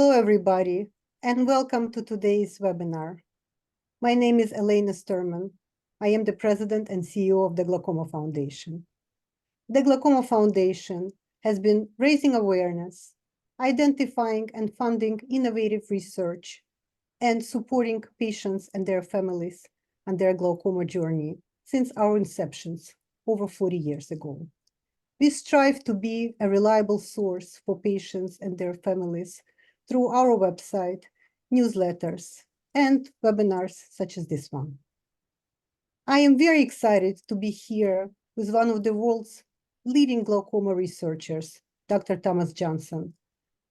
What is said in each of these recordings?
Hello, everybody, and welcome to today's webinar. My name is Elena Sturman. I am the President and CEO of the Glaucoma Foundation. The Glaucoma Foundation has been raising awareness, identifying and funding innovative research, and supporting patients and their families on their glaucoma journey since our inceptions over 40 years ago. We strive to be a reliable source for patients and their families through our website, newsletters, and webinars such as this one. I am very excited to be here with one of the world's leading glaucoma researchers, Dr. Thomas Johnson,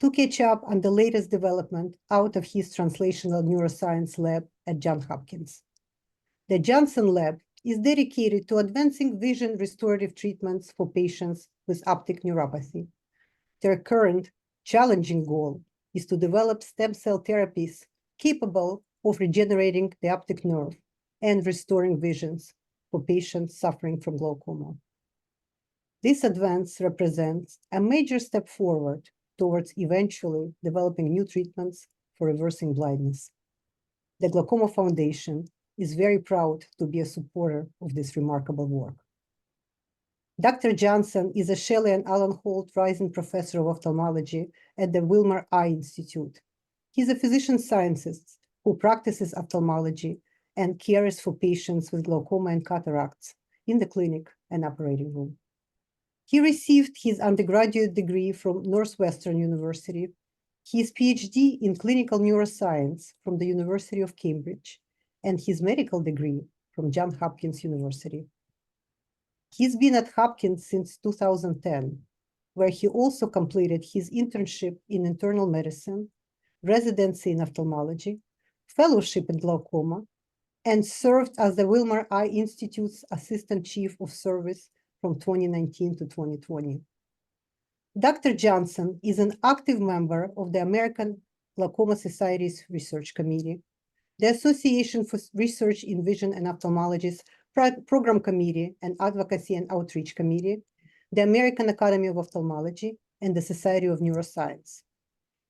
to catch up on the latest development out of his translational neuroscience lab at Johns Hopkins. The Johnson Lab is dedicated to advancing vision restorative treatments for patients with optic neuropathy. Their current challenging goal is to develop stem cell therapies capable of regenerating the optic nerve and restoring visions for patients suffering from glaucoma. This advance represents a major step forward towards eventually developing new treatments for reversing blindness. The Glaucoma Foundation is very proud to be a supporter of this remarkable work. Dr. Johnson is a Shelley and Alan Holt Rising Professor of Ophthalmology at the Wilmer Eye Institute. He's a physician scientist who practices ophthalmology and cares for patients with glaucoma and cataracts in the clinic and operating room. He received his undergraduate degree from Northwestern University, his PhD in clinical neuroscience from the University of Cambridge, and his medical degree from Johns Hopkins University. He's been at Hopkins since 2010, where he also completed his internship in internal medicine, residency in ophthalmology, fellowship in glaucoma, and served as the Wilmer Eye Institute's Assistant Chief of Service from 2019 to 2020. Dr. Johnson is an active member of the American Glaucoma Society's Research Committee, the Association for Research in Vision and Ophthalmology's Program Committee and Advocacy and Outreach Committee, the American Academy of Ophthalmology, and the Society of Neuroscience.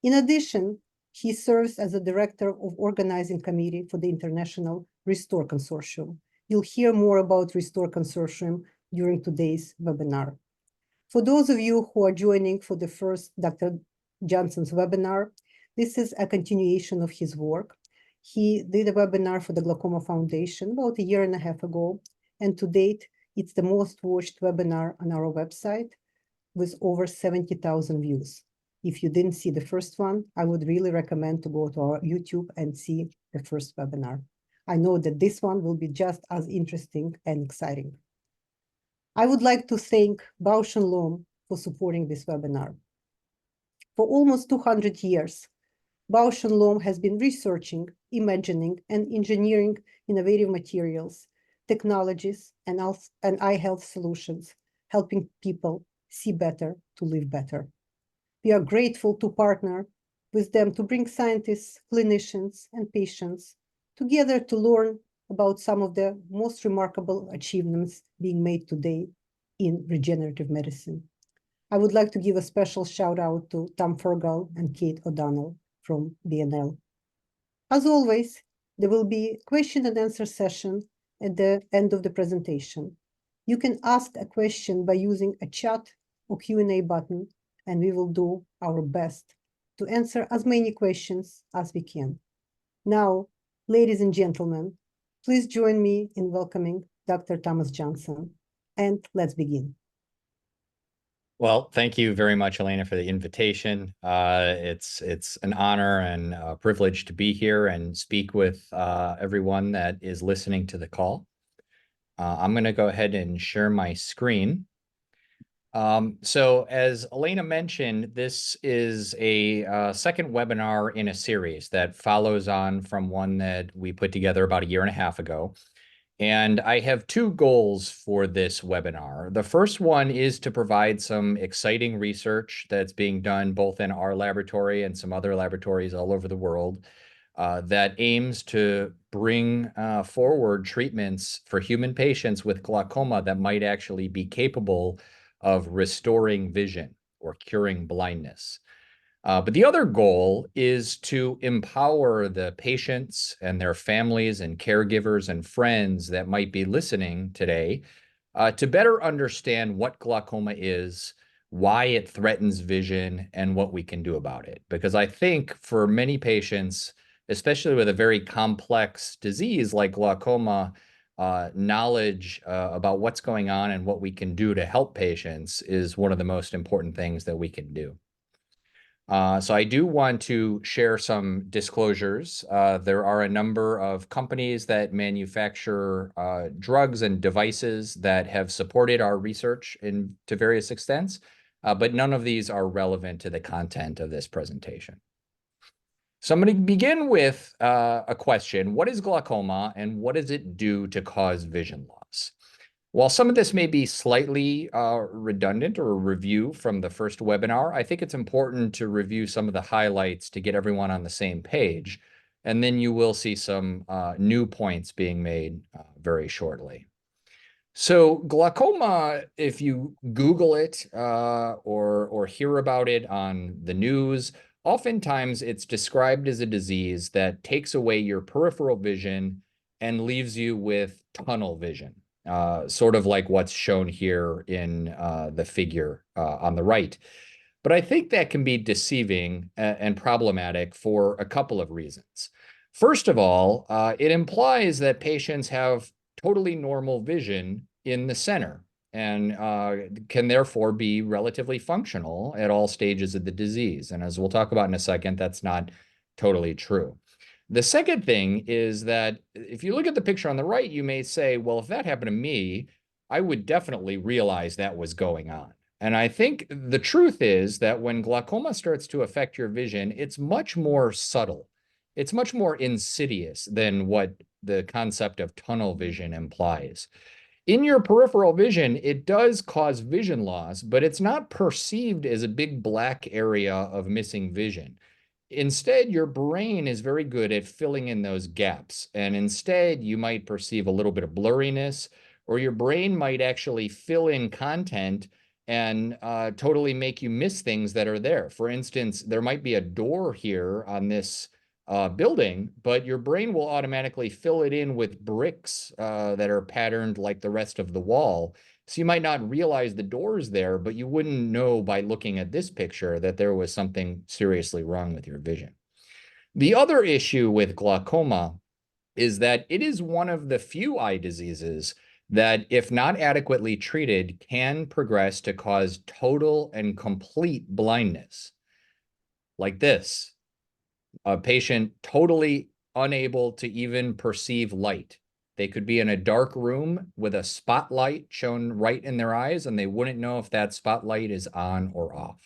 In addition, he serves as the Director of Organizing Committee for the International Restore Consortium. You'll hear more about Restore Consortium during today's webinar. For those of you who are joining for the first Dr. Johnson's webinar, this is a continuation of his work. He did a webinar for the Glaucoma Foundation about a year and a half ago, and to date, it's the most watched webinar on our website with over 70,000 views. If you didn't see the first one, I would really recommend to go to our YouTube and see the first webinar. I know that this one will be just as interesting and exciting. I would like to thank Bausch & Lomb for supporting this webinar. For almost 200 years, Bausch & Lomb has been researching, imagining, and engineering innovative materials, technologies, and eye health solutions, helping people see better to live better. We are grateful to partner with them to bring scientists, clinicians, and patients together to learn about some of the most remarkable achievements being made today in regenerative medicine. I would like to give a special shout out to Tom Fergal and Kate O'Donnell from BNL. As always, there will be a question and answer session at the end of the presentation. You can ask a question by using a chat or Q&A button, and we will do our best to answer as many questions as we can. Now, ladies and gentlemen, please join me in welcoming Dr. Thomas Johnson, and let's begin. Well, thank you very much, Elena, for the invitation. It's an honor and a privilege to be here and speak with everyone that is listening to the call. I'm going to go ahead and share my screen. So as Elena mentioned, this is a second webinar in a series that follows on from one that we put together about a year and a half ago. And I have two goals for this webinar. The first one is to provide some exciting research that's being done both in our laboratory and some other laboratories all over the world that aims to bring forward treatments for human patients with glaucoma that might actually be capable of restoring vision or curing blindness. But the other goal is to empower the patients and their families and caregivers and friends that might be listening today to better understand what glaucoma is, why it threatens vision, and what we can do about it. Because I think for many patients, especially with a very complex disease like glaucoma, knowledge about what's going on and what we can do to help patients is one of the most important things that we can do. So I do want to share some disclosures. There are a number of companies that manufacture drugs and devices that have supported our research to various extents, but none of these are relevant to the content of this presentation. So I'm going to begin with a question. What is glaucoma and what does it do to cause vision loss? While some of this may be slightly redundant or a review from the first webinar, I think it's important to review some of the highlights to get everyone on the same page. And then you will see some new points being made very shortly. So glaucoma, if you Google it or hear about it on the news, oftentimes it's described as a disease that takes away your peripheral vision and leaves you with tunnel vision, sort of like what's shown here in the figure on the right. But I think that can be deceiving and problematic for a couple of reasons. First of all, it implies that patients have totally normal vision in the center and can therefore be relatively functional at all stages of the disease. And as we'll talk about in a second, that's not totally true. The second thing is that if you look at the picture on the right, you may say, well, if that happened to me, I would definitely realize that was going on. And I think the truth is that when glaucoma starts to affect your vision, it's much more subtle. It's much more insidious than what the concept of tunnel vision implies. In your peripheral vision, it does cause vision loss, but it's not perceived as a big black area of missing vision. Instead, your brain is very good at filling in those gaps. And instead, you might perceive a little bit of blurriness, or your brain might actually fill in content and totally make you miss things that are there. For instance, there might be a door here on this building, but your brain will automatically fill it in with bricks that are patterned like the rest of the wall. So you might not realize the door's there, but you wouldn't know by looking at this picture that there was something seriously wrong with your vision. The other issue with glaucoma is that it is one of the few eye diseases that, if not adequately treated, can progress to cause total and complete blindness. Like this, a patient totally unable to even perceive light. They could be in a dark room with a spotlight shown right in their eyes, and they wouldn't know if that spotlight is on or off.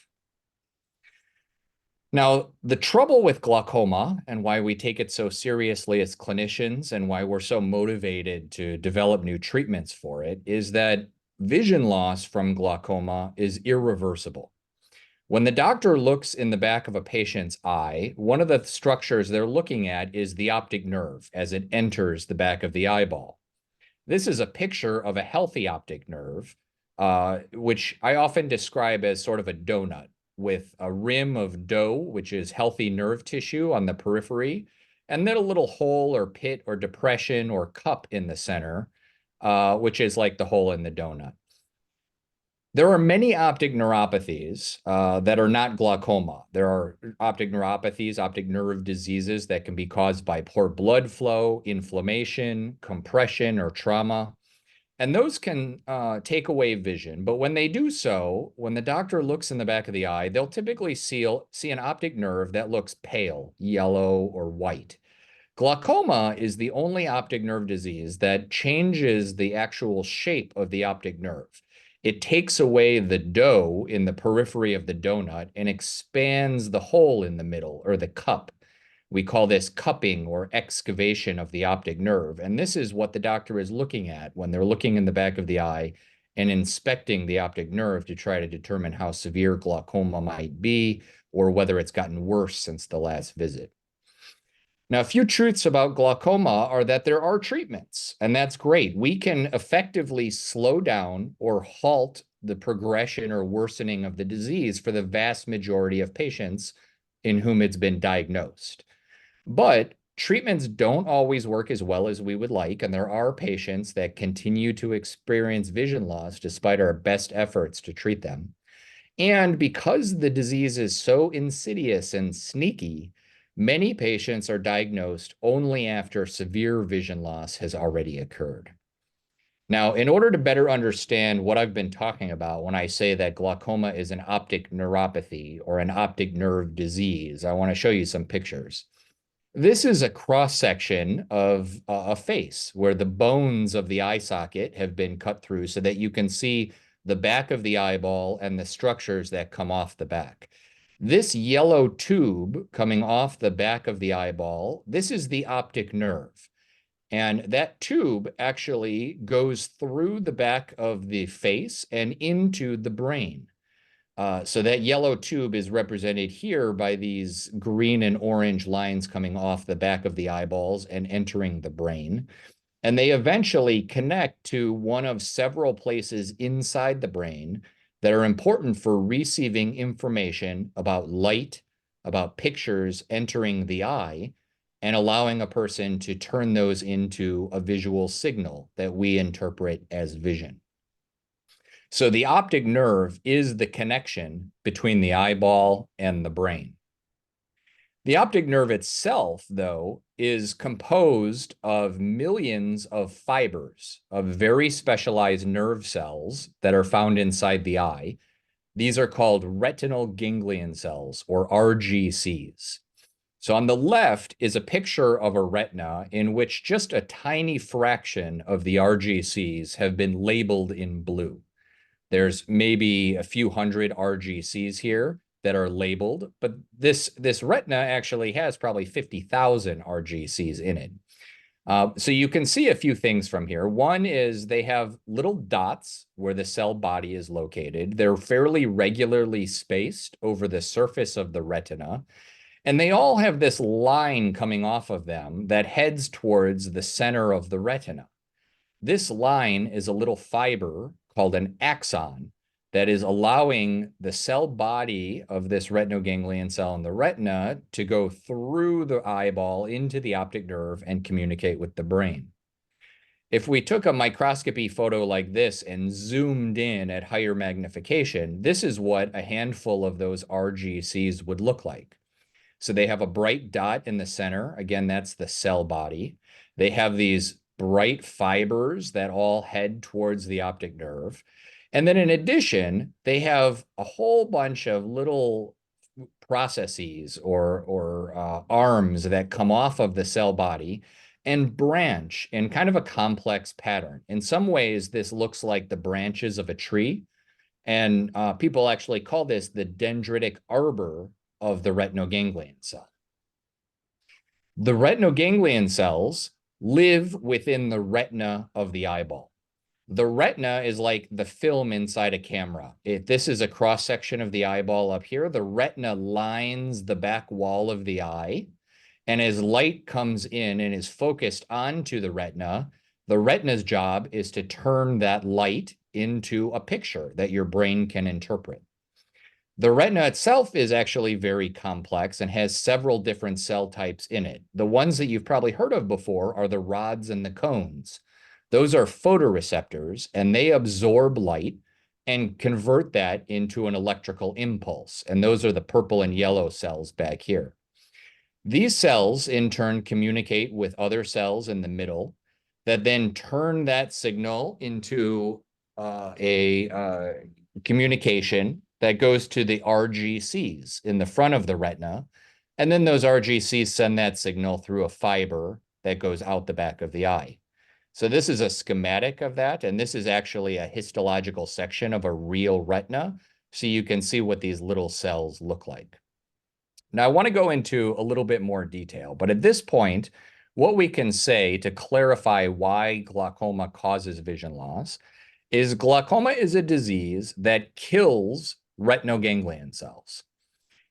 Now, the trouble with glaucoma and why we take it so seriously as clinicians and why we're so motivated to develop new treatments for it is that vision loss from glaucoma is irreversible. When the doctor looks in the back of a patient's eye, one of the structures they're looking at is the optic nerve as it enters the back of the eyeball. This is a picture of a healthy optic nerve, which I often describe as sort of a donut with a rim of dough, which is healthy nerve tissue on the periphery, and then a little hole or pit or depression or cup in the center, which is like the hole in the donut. There are many optic neuropathies that are not glaucoma. There are optic neuropathies, optic nerve diseases that can be caused by poor blood flow, inflammation, compression, or trauma. And those can take away vision. But when they do so, when the doctor looks in the back of the eye, they'll typically see an optic nerve that looks pale, yellow, or white. Glaucoma is the only optic nerve disease that changes the actual shape of the optic nerve. It takes away the dough in the periphery of the donut and expands the hole in the middle, or the cup. We call this cupping or excavation of the optic nerve. And this is what the doctor is looking at when they're looking in the back of the eye and inspecting the optic nerve to try to determine how severe glaucoma might be or whether it's gotten worse since the last visit. Now, a few truths about glaucoma are that there are treatments, and that's great. We can effectively slow down or halt the progression or worsening of the disease for the vast majority of patients in whom it's been diagnosed. But treatments don't always work as well as we would like, and there are patients that continue to experience vision loss despite our best efforts to treat them. And because the disease is so insidious and sneaky, many patients are diagnosed only after severe vision loss has already occurred. Now, in order to better understand what I've been talking about when I say that glaucoma is an optic neuropathy or an optic nerve disease, I want to show you some pictures. This is a cross-section of a face where the bones of the eye socket have been cut through so that you can see the back of the eyeball and the structures that come off the back. This yellow tube coming off the back of the eyeball, this is the optic nerve. And that tube actually goes through the back of the face and into the brain. So that yellow tube is represented here by these green and orange lines coming off the back of the eyeballs and entering the brain. And they eventually connect to one of several places inside the brain that are important for receiving information about light, about pictures entering the eye, and allowing a person to turn those into a visual signal that we interpret as vision. So the optic nerve is the connection between the eyeball and the brain. The optic nerve itself, though, is composed of millions of fibers of very specialized nerve cells that are found inside the eye. These are called retinal ganglion cells, or RGCs. So on the left is a picture of a retina in which just a tiny fraction of the RGCs have been labeled in blue. There's maybe a few hundred RGCs here that are labeled, but this retina actually has probably 50,000 RGCs in it. So you can see a few things from here. One is they have little dots where the cell body is located. They're fairly regularly spaced over the surface of the retina, and they all have this line coming off of them that heads towards the center of the retina. This line is a little fiber called an axon that is allowing the cell body of this retinoganglion cell in the retina to go through the eyeball into the optic nerve and communicate with the brain. If we took a microscopy photo like this and zoomed in at higher magnification, this is what a handful of those RGCs would look like. So they have a bright dot in the center. Again, that's the cell body. They have these bright fibers that all head towards the optic nerve. And then in addition, they have a whole bunch of little processes or arms that come off of the cell body and branch in kind of a complex pattern. In some ways, this looks like the branches of a tree. And people actually call this the dendritic arbor of the retinoganglion cell. The retinoganglion cells live within the retina of the eyeball. The retina is like the film inside a camera. If this is a cross-section of the eyeball up here, the retina lines the back wall of the eye. And as light comes in and is focused onto the retina's job is to turn that light into a picture that your brain can interpret. The retina itself is actually very complex and has several different cell types in it. The ones that you've probably heard of before are the rods and the cones. Those are photoreceptors, and they absorb light and convert that into an electrical impulse. And those are the purple and yellow cells back here. These cells, in turn, communicate with other cells in the middle that then turn that signal into a communication that goes to the RGCs in the front of the retina. And then those RGCs send that signal through a fiber that goes out the back of the eye. So this is a schematic of that, and this is actually a histological section of a real retina, so you can see what these little cells look like. Now, I want to go into a little bit more detail, but at this point, what we can say to clarify why glaucoma causes vision loss is glaucoma is a disease that kills retinoganglion cells.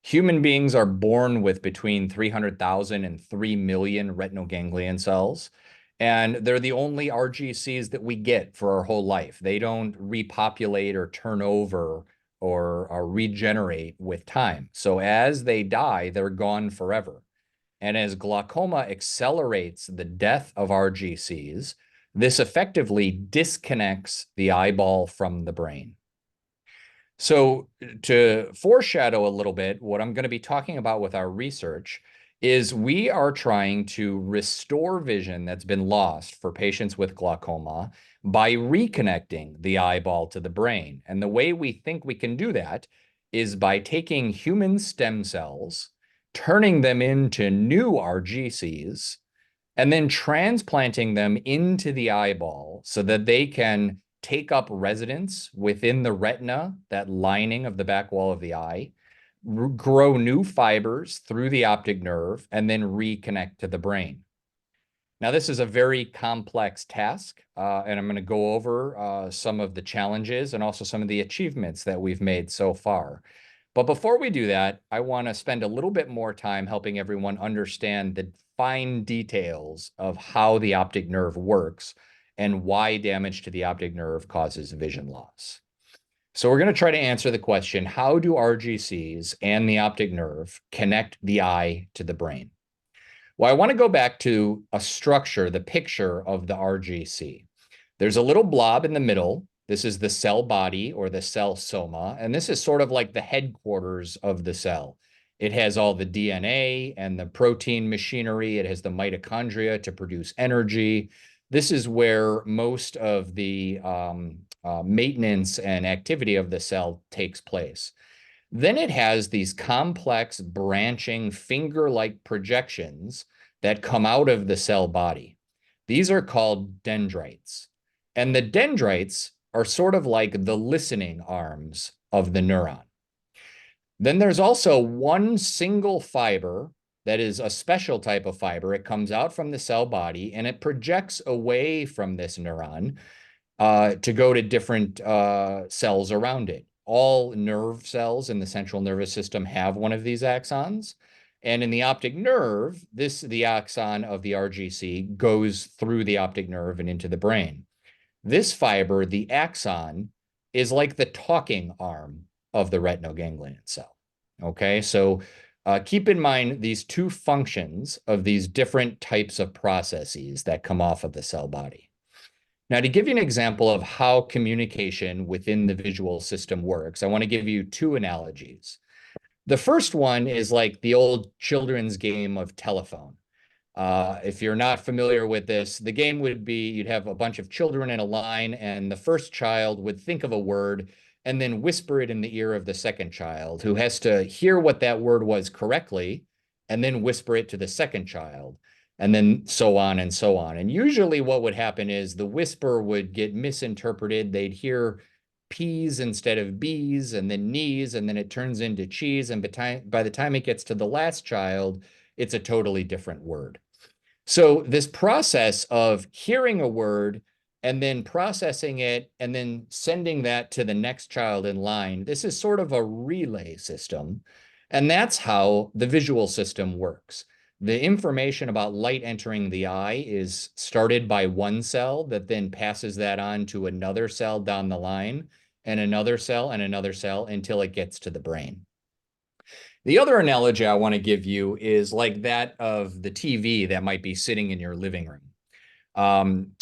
Human beings are born with between 300,000 and 3 million retinoganglion cells. And they're the only RGCs that we get for our whole life. They don't repopulate or turn over or regenerate with time. So as they die, they're gone forever. And as glaucoma accelerates the death of RGCs, this effectively disconnects the eyeball from the brain. So to foreshadow a little bit, what I'm going to be talking about with our research is we are trying to restore vision that's been lost for patients with glaucoma by reconnecting the eyeball to the brain. And the way we think we can do that is by taking human stem cells, turning them into new RGCs, and then transplanting them into the eyeball so that they can take up residence within the retina, that lining of the back wall of the eye, grow new fibers through the optic nerve, and then reconnect to the brain. Now, this is a very complex task, and I'm going to go over some of the challenges and also some of the achievements that we've made so far. But before we do that, I want to spend a little bit more time helping everyone understand the fine details of how the optic nerve works and why damage to the optic nerve causes vision loss. So we're going to try to answer the question, how do RGCs and the optic nerve connect the eye to the brain? Well, I want to go back to a structure, the picture of the RGC. There's a little blob in the middle. This is the cell body or the cell soma, and this is sort of like the headquarters of the cell. It has all the DNA and the protein machinery. It has the mitochondria to produce energy. This is where most of the maintenance and activity of the cell takes place. Then it has these complex branching finger-like projections that come out of the cell body. These are called dendrites. And the dendrites are sort of like the listening arms of the neuron. Then there's also one single fiber that is a special type of fiber. It comes out from the cell body and it projects away from this neuron to go to different cells around it. All nerve cells in the central nervous system have one of these axons. And in the optic nerve, the axon of the RGC goes through the optic nerve and into the brain. This fiber, the axon, is like the talking arm of the retinal ganglion cell. Okay, so keep in mind these two functions of these different types of processes that come off of the cell body. Now, to give you an example of how communication within the visual system works, I want to give you two analogies. The first one is like the old children's game of telephone. If you're not familiar with this, the game would be you'd have a bunch of children in a line, and the first child would think of a word and then whisper it in the ear of the second child, who has to hear what that word was correctly and then whisper it to the second child, and then so on and so on. And usually what would happen is the whisper would get misinterpreted. They'd hear peas instead of bees, and then knees, and then it turns into cheese. And by the time it gets to the last child, it's a totally different word. So this process of hearing a word and then processing it and then sending that to the next child in line, this is sort of a relay system. And that's how the visual system works. The information about light entering the eye is started by one cell that then passes that on to another cell down the line, and another cell and another cell until it gets to the brain. The other analogy I want to give you is like that of the TV that might be sitting in your living room.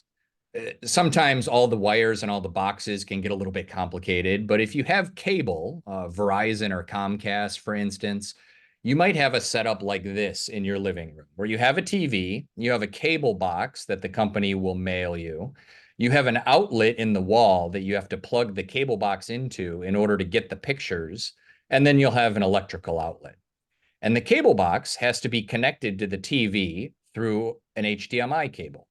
Sometimes all the wires and all the boxes can get a little bit complicated, but if you have cable, Verizon or Comcast, for instance, you might have a setup like this in your living room where you have a TV, you have a cable box that the company will mail you. You have an outlet in the wall that you have to plug the cable box into in order to get the pictures, and then you'll have an electrical outlet. And the cable box has to be connected to the TV through an HDMI cable.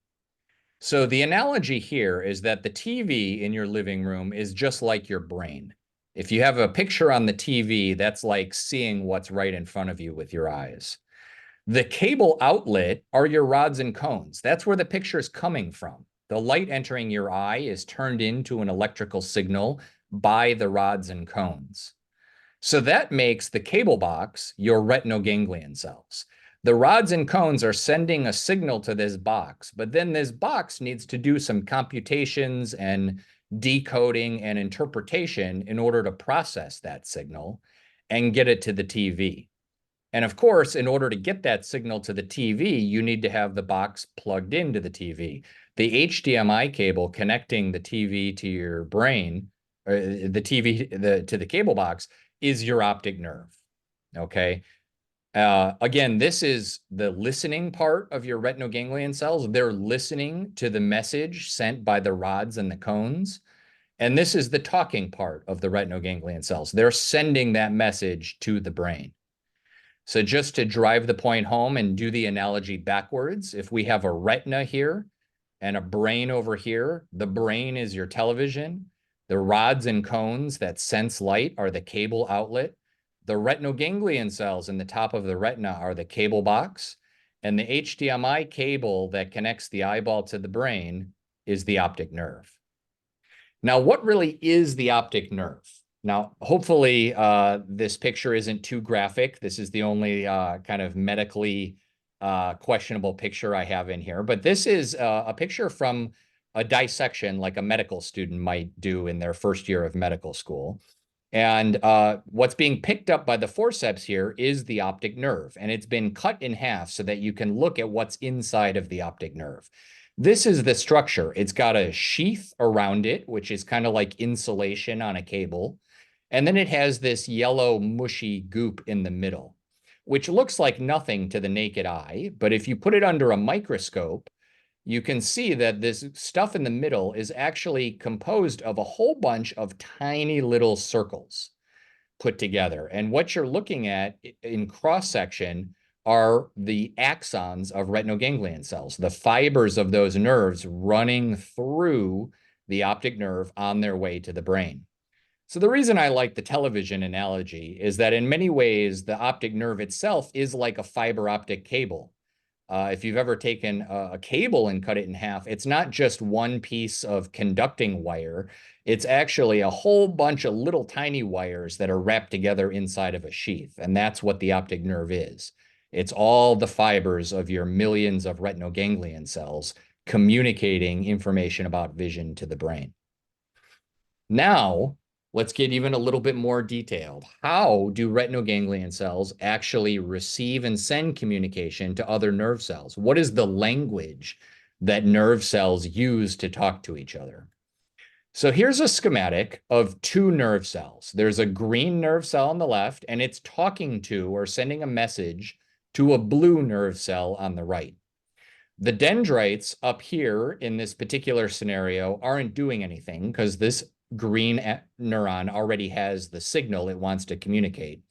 So the analogy here is that the TV in your living room is just like your brain. If you have a picture on the TV, that's like seeing what's right in front of you with your eyes. The cable outlet are your rods and cones. That's where the picture is coming from. The light entering your eye is turned into an electrical signal by the rods and cones. So that makes the cable box your retinal ganglion cells. The rods and cones are sending a signal to this box, but then this box needs to do some computations and decoding and interpretation in order to process that signal and get it to the TV. And of course, in order to get that signal to the TV, you need to have the box plugged into the TV. The HDMI cable connecting the TV to your brain, or the TV to the cable box, is your optic nerve. Okay. Again, this is the listening part of your retinal ganglion cells. They're listening to the message sent by the rods and the cones. And this is the talking part of the retinal ganglion cells. They're sending that message to the brain. So just to drive the point home and do the analogy backwards, if we have a retina here and a brain over here, the brain is your television. The rods and cones that sense light are the cable outlet. The retinal ganglion cells in the top of the retina are the cable box, and the HDMI cable that connects the eyeball to the brain is the optic nerve. Now, what really is the optic nerve? Now, hopefully this picture isn't too graphic. This is the only kind of medically questionable picture I have in here, but this is a picture from a dissection like a medical student might do in their first year of medical school. And what's being picked up by the forceps here is the optic nerve, and it's been cut in half so that you can look at what's inside of the optic nerve. This is the structure. It's got a sheath around it, which is kind of like insulation on a cable. And then it has this yellow mushy goop in the middle, which looks like nothing to the naked eye. But if you put it under a microscope, you can see that this stuff in the middle is actually composed of a whole bunch of tiny little circles put together. And what you're looking at in cross-section are the axons of retinal ganglion cells, the fibers of those nerves running through the optic nerve on their way to the brain. So the reason I like the television analogy is that in many ways, the optic nerve itself is like a fiber optic cable. If you've ever taken a cable and cut it in half, it's not just one piece of conducting wire. It's actually a whole bunch of little tiny wires that are wrapped together inside of a sheath. And that's what the optic nerve is. It's all the fibers of your millions of retinal ganglion cells communicating information about vision to the brain. Now, let's get even a little bit more detailed. How do retinal ganglion cells actually receive and send communication to other nerve cells? What is the language that nerve cells use to talk to each other? So here's a schematic of two nerve cells. There's a green nerve cell on the left, and it's talking to or sending a message to a blue nerve cell on the right. The dendrites up here in this particular scenario aren't doing anything because this green neuron already has the signal it wants to communicate.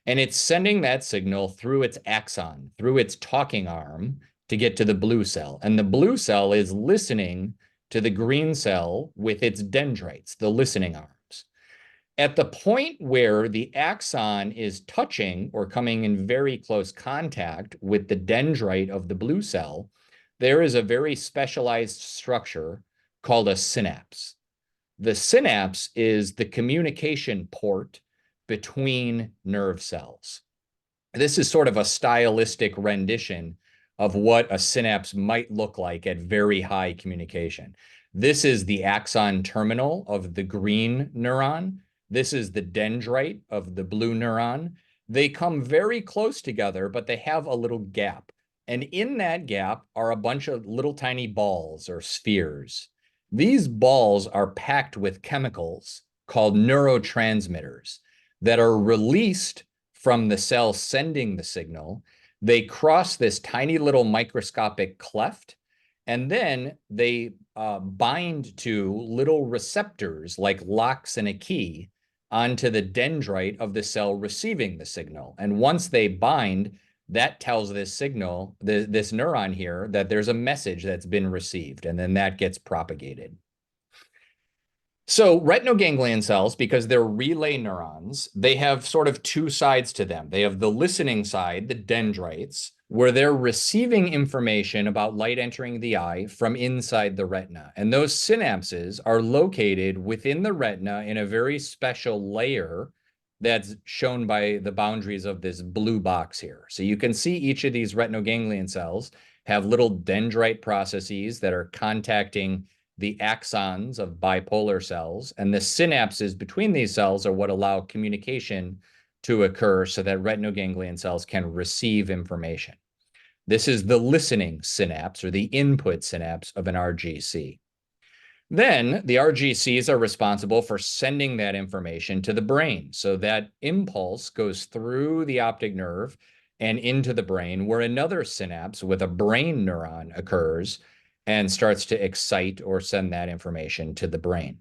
And it's sending that signal through its axon, through its talking arm to get to the blue cell. And the blue cell is listening to the green cell with its dendrites, the listening arms. At the point where the axon is touching or coming in very close contact with the dendrite of the blue cell, there is a very specialized structure called a synapse. The synapse is the communication port between nerve cells. This is sort of a stylistic rendition of what a synapse might look like at very high communication. This is the axon terminal of the green neuron. This is the dendrite of the blue neuron. They come very close together, but they have a little gap. And in that gap are a bunch of little tiny balls or spheres. These balls are packed with chemicals called neurotransmitters that are released from the cell sending the signal. They cross this tiny little microscopic cleft, and then they bind to little receptors like locks in a key onto the dendrite of the cell receiving the signal. And once they bind, that tells this signal, this neuron here, that there's a message that's been received, and then that gets propagated. So retinal ganglion cells, because they're relay neurons, they have sort of two sides to them. They have the listening side, the dendrites, where they're receiving information about light entering the eye from inside the retina. And those synapses are located within the retina in a very special layer that's shown by the boundaries of this blue box here. So you can see each of these retinoganglion cells have little dendrite processes that are contacting the axons of bipolar cells, and the synapses between these cells are what allow communication to occur so that retinoganglion cells can receive information. This is the listening synapse or the input synapse of an RGC. Then the RGCs are responsible for sending that information to the brain. So that impulse goes through the optic nerve and into the brain, where another synapse with a brain neuron occurs and starts to excite or send that information to the brain.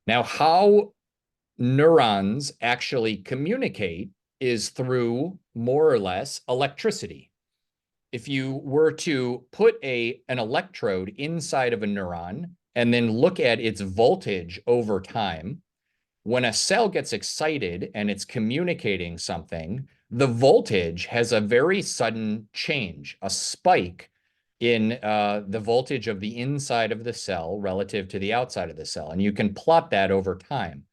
Now, how neurons actually communicate is through more or less electricity. If you were to put an electrode inside of a neuron and then look at its voltage over time, when a cell gets excited and it's communicating something, the voltage has a very sudden change, a spike in the voltage of the inside of the cell relative to the outside of the cell. And you can plot that over time.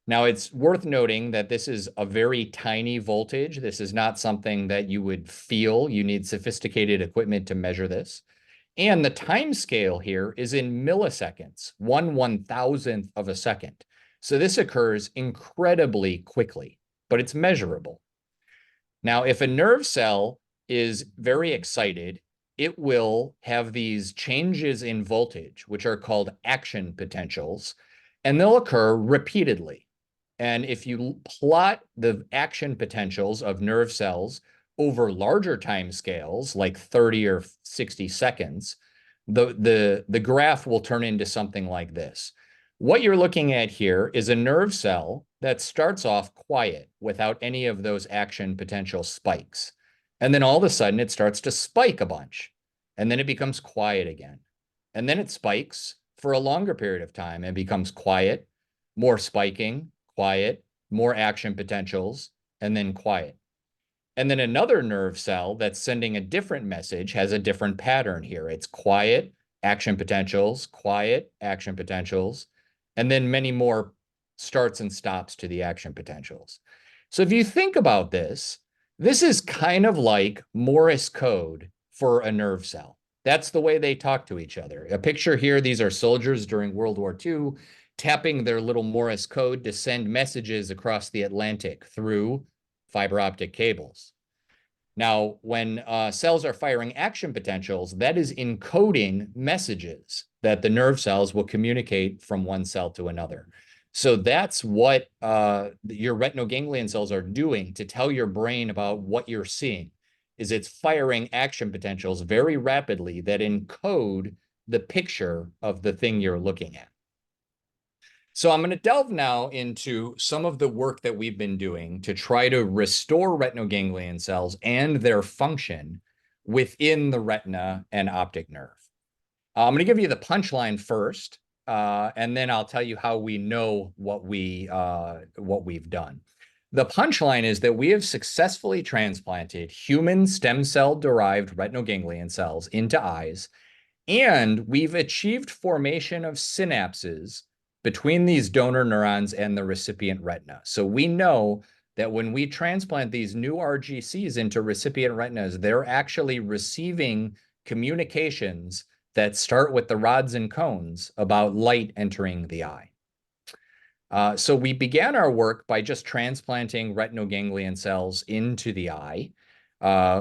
Now, it's worth noting that this is a very tiny voltage. This is not something that you would feel. You need sophisticated equipment to measure this. And the time scale here is in milliseconds, 1/1000th of a second. So this occurs incredibly quickly, but it's measurable. Now, if a nerve cell is very excited, it will have these changes in voltage, which are called action potentials, and they'll occur repeatedly. And if you plot the action potentials of nerve cells over larger time scales, like 30 or 60 seconds, the graph will turn into something like this. What you're looking at here is a nerve cell that starts off quiet without any of those action potential spikes. And then all of a sudden it starts to spike a bunch. And then it becomes quiet again. And then it spikes for a longer period of time and becomes quiet, more spiking, quiet, more action potentials, and then quiet. And then another nerve cell that's sending a different message has a different pattern here. It's quiet, action potentials, quiet, action potentials, and then many more starts and stops to the action potentials. So if you think about this, this is kind of like Morse code for a nerve cell. That's the way they talk to each other. A picture here, these are soldiers during World War II tapping their little Morse code to send messages across the Atlantic through fiber optic cables. Now, when cells are firing action potentials, that is encoding messages that the nerve cells will communicate from one cell to another. So that's what your retinoganglion cells are doing to tell your brain about what you're seeing, is it's firing action potentials very rapidly that encode the picture of the thing you're looking at. So I'm going to delve now into some of the work that we've been doing to try to restore retinoganglion cells and their function within the retina and optic nerve. I'm going to give you the punchline first, and then I'll tell you how we know what we've done. The punchline is that we have successfully transplanted human stem cell-derived retinoganglion cells into eyes, and we've achieved formation of synapses between these donor neurons and the recipient retina. So we know that when we transplant these new RGCs into recipient retinas, they're actually receiving communications that start with the rods and cones about light entering the eye. So we began our work by just transplanting retinoganglion cells into the eye.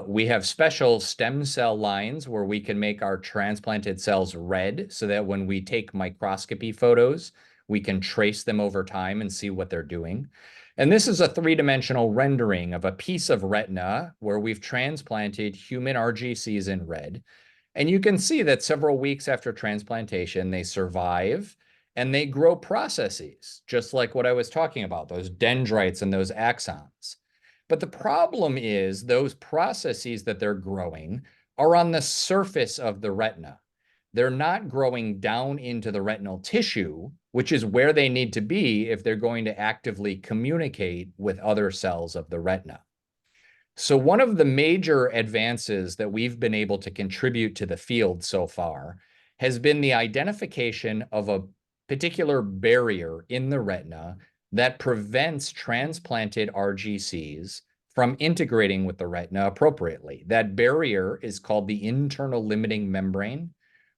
We have special stem cell lines where we can make our transplanted cells red so that when we take microscopy photos, we can trace them over time and see what they're doing. And this is a three-dimensional rendering of a piece of retina where we've transplanted human RGCs in red. And you can see that several weeks after transplantation, they survive and they grow processes, just like what I was talking about, those dendrites and those axons. But the problem is those processes that they're growing are on the surface of the retina. They're not growing down into the retinal tissue, which is where they need to be if they're going to actively communicate with other cells of the retina. So one of the major advances that we've been able to contribute to the field so far has been the identification of a particular barrier in the retina that prevents transplanted RGCs from integrating with the retina appropriately. That barrier is called the internal limiting membrane,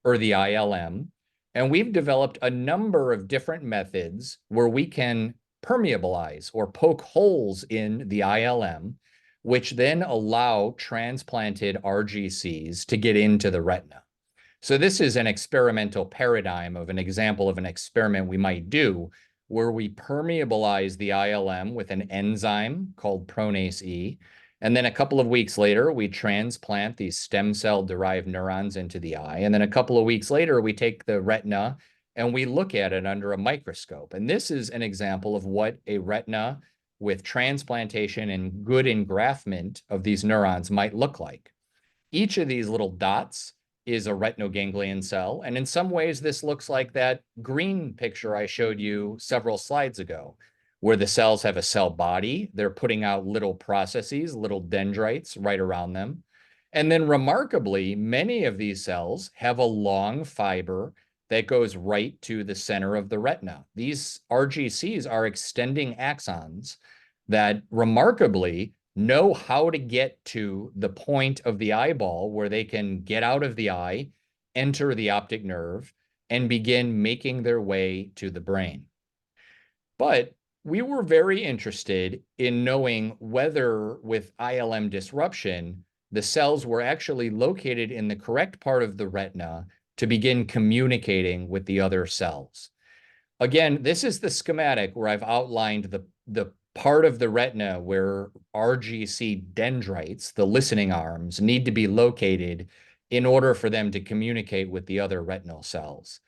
or the ILM. And we've developed a number of different methods where we can permeabilize or poke holes in the ILM, which then allow transplanted RGCs to get into the retina. So this is an experimental paradigm of an example of an experiment we might do where we permeabilize the ILM with an enzyme called pronase E. And then a couple of weeks later, we transplant these stem cell-derived neurons into the eye. And then a couple of weeks later, we take the retina and we look at it under a microscope. And this is an example of what a retina with transplantation and good engraftment of these neurons might look like. Each of these little dots is a retinoganglion cell. And in some ways, this looks like that green picture I showed you several slides ago, where the cells have a cell body. They're putting out little processes, little dendrites right around them. And then remarkably, many of these cells have a long fiber that goes right to the center of the retina. These RGCs are extending axons that remarkably know how to get to the point of the eyeball where they can get out of the eye, enter the optic nerve, and begin making their way to the brain. But we were very interested in knowing whether with ILM disruption, the cells were actually located in the correct part of the retina to begin communicating with the other cells. Again, this is the schematic where I've outlined the part of the retina where RGC dendrites, the listening arms, need to be located in order for them to communicate with the other retinal cells.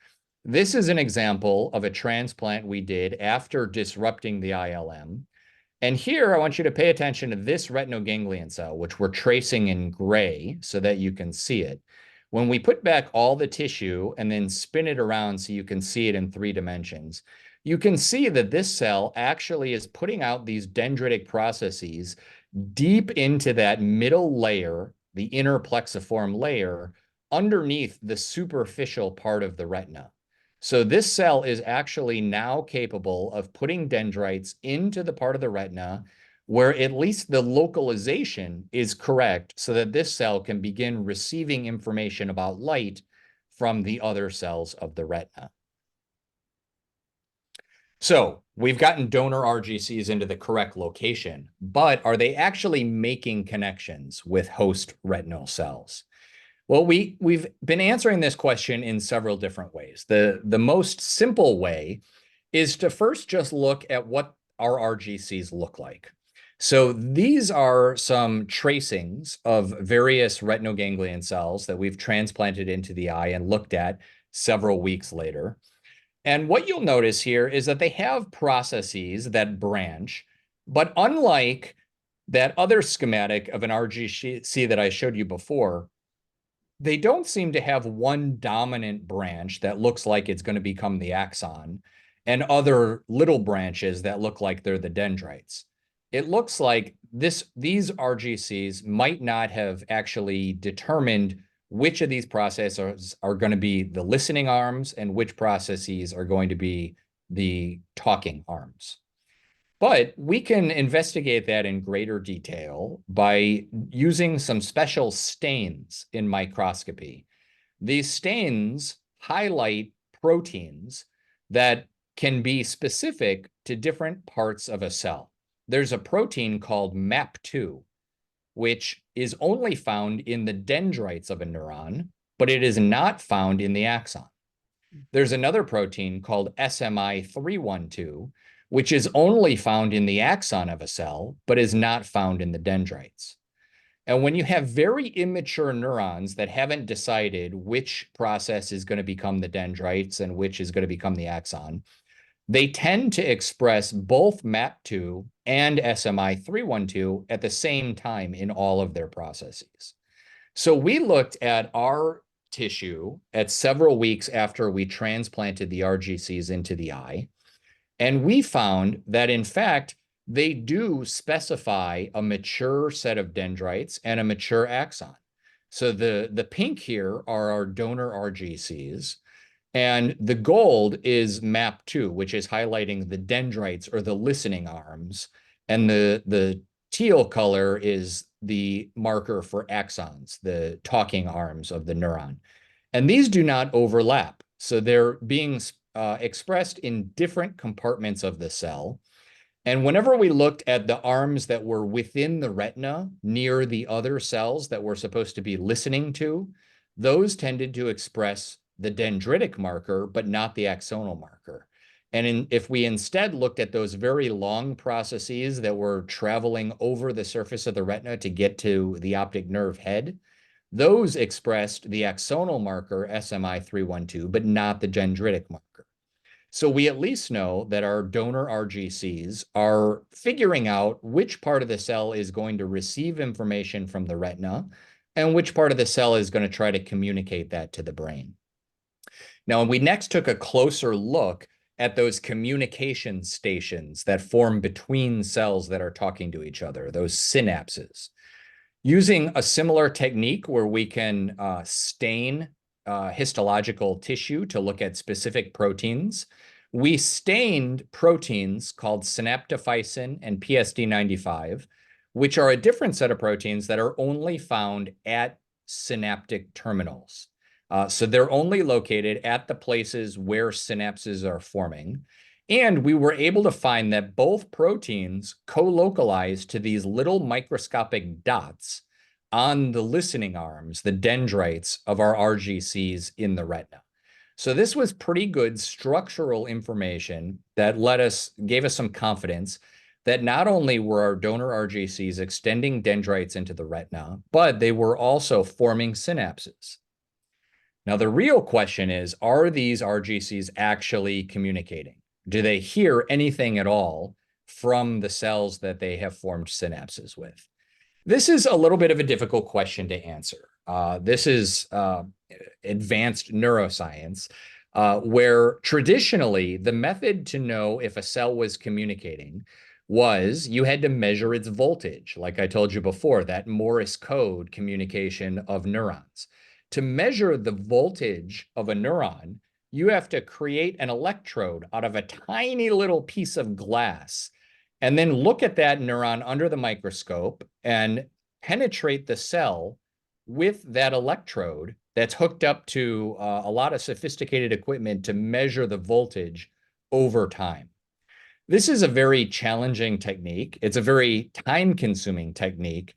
This is an example of a transplant we did after disrupting the ILM. And here I want you to pay attention to this retinoganglion cell, which we're tracing in gray so that you can see it. When we put back all the tissue and then spin it around so you can see it in 3 dimensions, you can see that this cell actually is putting out these dendritic processes deep into that middle layer, the inner plexiform layer, underneath the superficial part of the retina. So this cell is actually now capable of putting dendrites into the part of the retina where at least the localization is correct so that this cell can begin receiving information about light from the other cells of the retina. So we've gotten donor RGCs into the correct location, but are they actually making connections with host retinal cells? Well, we've been answering this question in several different ways. The most simple way is to first just look at what our RGCs look like. So these are some tracings of various retinoganglion cells that we've transplanted into the eye and looked at several weeks later. And what you'll notice here is that they have processes that branch, but unlike that other schematic of an RGC that I showed you before, they don't seem to have one dominant branch that looks like it's going to become the axon and other little branches that look like they're the dendrites. It looks like these RGCs might not have actually determined which of these processes are going to be the listening arms and which processes are going to be the talking arms. But we can investigate that in greater detail by using some special stains in microscopy. These stains highlight proteins that can be specific to different parts of a cell. There's a protein called MAP2, which is only found in the dendrites of a neuron, but it is not found in the axon. There's another protein called SMI312, which is only found in the axon of a cell, but is not found in the dendrites. And when you have very immature neurons that haven't decided which process is going to become the dendrites and which is going to become the axon, they tend to express both MAP2 and SMI312 at the same time in all of their processes. So we looked at our tissue at several weeks after we transplanted the RGCs into the eye, and we found that, in fact, they do specify a mature set of dendrites and a mature axon. So the pink here are our donor RGCs. And the gold is MAP2, which is highlighting the dendrites or the listening arms. And the teal color is the marker for axons, the talking arms of the neuron. And these do not overlap. So they're being expressed in different compartments of the cell. And whenever we looked at the arms that were within the retina near the other cells that we're supposed to be listening to, those tended to express the dendritic marker, but not the axonal marker. And if we instead looked at those very long processes that were traveling over the surface of the retina to get to the optic nerve head, those expressed the axonal marker SMI312, but not the dendritic marker. So we at least know that our donor RGCs are figuring out which part of the cell is going to receive information from the retina and which part of the cell is going to try to communicate that to the brain. Now, we next took a closer look at those communication stations that form between cells that are talking to each other, those synapses. Using a similar technique where we can stain histological tissue to look at specific proteins, we stained proteins called synaptophysin and PSD95, which are a different set of proteins that are only found at synaptic terminals. So they're only located at the places where synapses are forming. And we were able to find that both proteins co-localize to these little microscopic dots on the listening arms, the dendrites of our RGCs in the retina. So this was pretty good structural information that gave us some confidence that not only were our donor RGCs extending dendrites into the retina, but they were also forming synapses. Now, the real question is, are these RGCs actually communicating? Do they hear anything at all from the cells that they have formed synapses with? This is a little bit of a difficult question to answer. This is advanced neuroscience, where traditionally the method to know if a cell was communicating was you had to measure its voltage, like I told you before, that Morse code communication of neurons. To measure the voltage of a neuron, you have to create an electrode out of a tiny little piece of glass and then look at that neuron under the microscope and penetrate the cell with that electrode that's hooked up to a lot of sophisticated equipment to measure the voltage over time. This is a very challenging technique. It's a very time-consuming technique.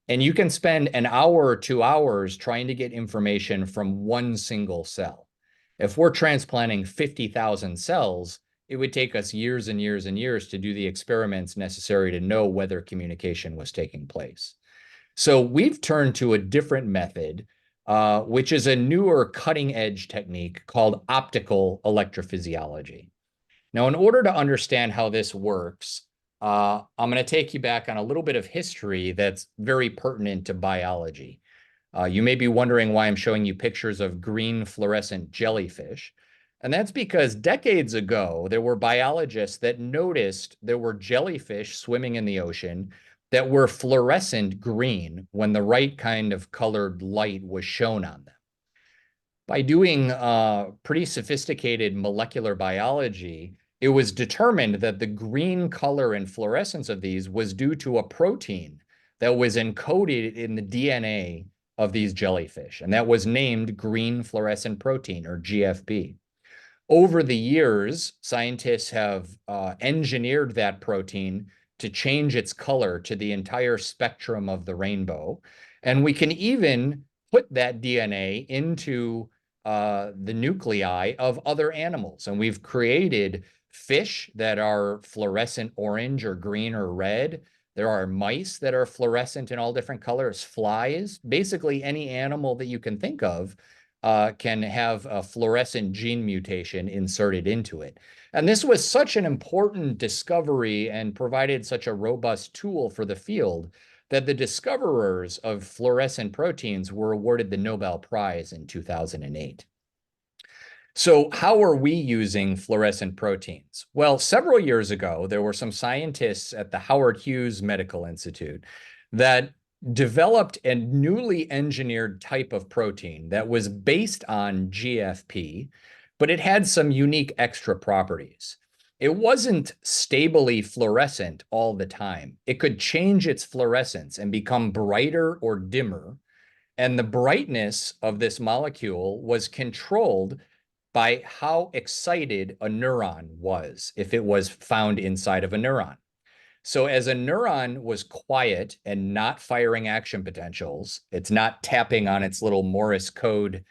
And you can spend an hour or 2 hours trying to get information from one single cell. If we're transplanting 50,000 cells, it would take us years and years and years to do the experiments necessary to know whether communication was taking place. So we've turned to a different method, which is a newer cutting-edge technique called optical electrophysiology. Now, in order to understand how this works, I'm going to take you back on a little bit of history that's very pertinent to biology. You may be wondering why I'm showing you pictures of green fluorescent jellyfish. And that's because decades ago, there were biologists that noticed there were jellyfish swimming in the ocean that were fluorescent green when the right kind of colored light was shown on them. By doing pretty sophisticated molecular biology, it was determined that the green color and fluorescence of these was due to a protein that was encoded in the DNA of these jellyfish, and that was named green fluorescent protein, or GFP. Over the years, scientists have engineered that protein to change its color to the entire spectrum of the rainbow, and we can even put that DNA into the nuclei of other animals, and we've created fish that are fluorescent orange or green or red. There are mice that are fluorescent in all different colors, flies. Basically, any animal that you can think of can have a fluorescent gene mutation inserted into it. And this was such an important discovery and provided such a robust tool for the field that the discoverers of fluorescent proteins were awarded the Nobel Prize in 2008. So how are we using fluorescent proteins? Well, several years ago, there were some scientists at the Howard Hughes Medical Institute that developed a newly engineered type of protein that was based on GFP, but it had some unique extra properties. It wasn't stably fluorescent all the time. It could change its fluorescence and become brighter or dimmer. And the brightness of this molecule was controlled by how excited a neuron was, if it was found inside of a neuron. So as a neuron was quiet and not firing action potentials, it's not tapping on its little Morse code